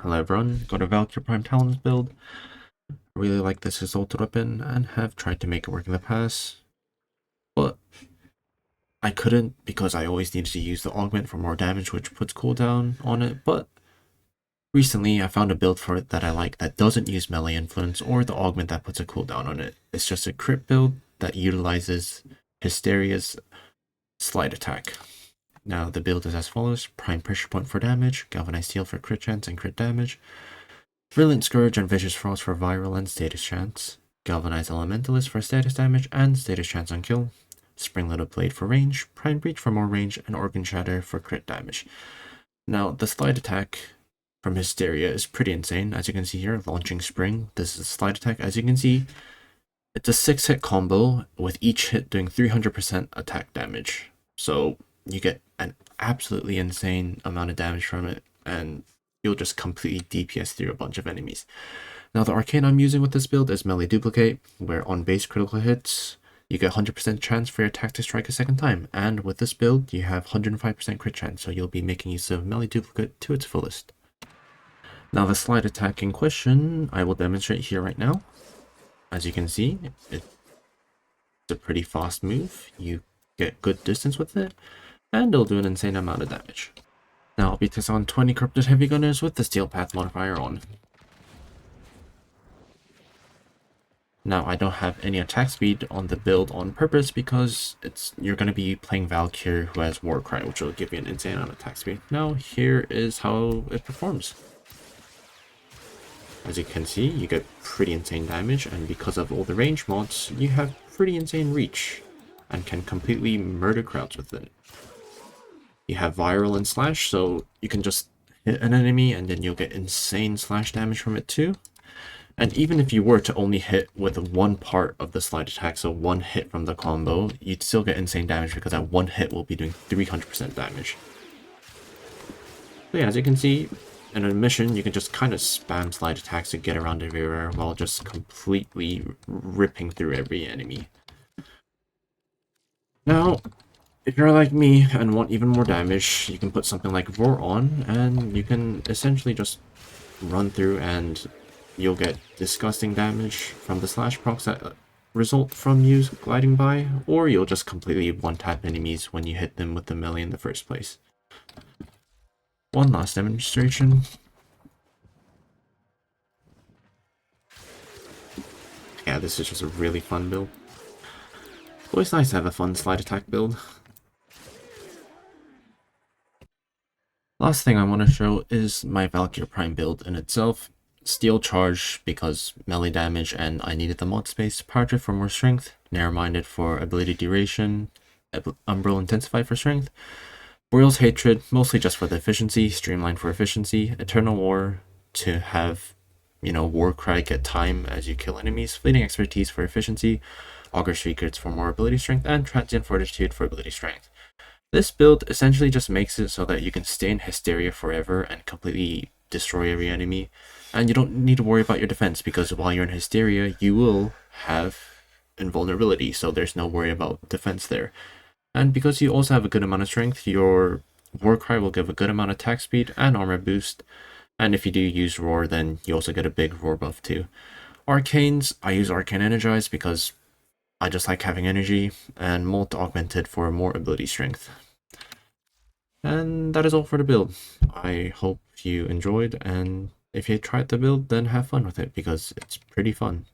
Hello everyone, got a Valkyr Talons build. I really like this Exalted weapon and have tried to make it work in the past, but I couldn't because I always needed to use the augment for more damage, which puts cooldown on it. But recently I found a build for it that I like that doesn't use melee influence or the augment that puts a cooldown on it. It's just a crit build that utilizes Hysteria's slide attack. Now the build is as follows: Prime Pressure Point for damage, Galvanized Steel for crit chance and crit damage, Brilliant Scourge and Vicious Frost for viral and status chance, Galvanized Elementalist for status damage and status chance on kill, Spring-Loaded Blade for range, Prime Breach for more range, and Organ Shatter for crit damage. Now, the slide attack from Hysteria is pretty insane. As you can see here, launching Spring, this is a slide attack. As you can see, it's a 6-hit combo with each hit doing 300% attack damage. So you get an absolutely insane amount of damage from it, and you'll just completely DPS through a bunch of enemies. Now, the arcane I'm using with this build is Melee Duplicate, where on base critical hits, you get 100% chance for your attack to strike a second time, and with this build, you have 105% crit chance, so you'll be making use of Melee Duplicate to its fullest. Now, the slide attack in question, I will demonstrate here right now. As you can see, it's a pretty fast move. You get good distance with it, and it'll do an insane amount of damage. Now, I'll be testing on 20 Corrupted Heavy Gunners with the Steel Path modifier on. Now, I don't have any attack speed on the build on purpose because you're going to be playing Valkyr who has Warcry, which will give you an insane amount of attack speed. Now, here is how it performs. As you can see, you get pretty insane damage, and because of all the range mods, you have pretty insane reach and can completely murder crowds with it. You have viral and slash, so you can just hit an enemy and then you'll get insane slash damage from it too. And even if you were to only hit with one part of the slide attack, so one hit from the combo, you'd still get insane damage because that one hit will be doing 300% damage. So yeah, as you can see, in a mission, you can just kind of spam slide attacks to get around everywhere while just completely ripping through every enemy. Now, if you're like me and want even more damage, you can put something like Roar on, and you can essentially just run through and you'll get disgusting damage from the slash procs that result from you gliding by, or you'll just completely one-tap enemies when you hit them with the melee in the first place. One last demonstration. Yeah, this is just a really fun build. Always nice to have a fun slide attack build. Last thing I want to show is my Valkyr Prime build in itself. Steel Charge because melee damage and I needed the mod space, Power Drift for more strength, Narrow-Minded for ability duration, Umbral Intensify for strength, Boreal's Hatred mostly just for the efficiency, Streamline for efficiency, Eternal War to have, Warcry get time as you kill enemies, Fleeting Expertise for efficiency, Augur Secrets for more ability strength, and Transient Fortitude for ability strength. This build essentially just makes it so that you can stay in Hysteria forever and completely destroy every enemy, and you don't need to worry about your defense because while you're in Hysteria, you will have invulnerability, so there's no worry about defense there. And because you also have a good amount of strength, your Warcry will give a good amount of attack speed and armor boost, and if you do use Roar, then you also get a big Roar buff too. Arcanes, I use Arcane Energize because I just like having energy, and Molt Augmented for more ability strength. And that is all for the build. I hope you enjoyed, and if you tried the build, then have fun with it because it's pretty fun.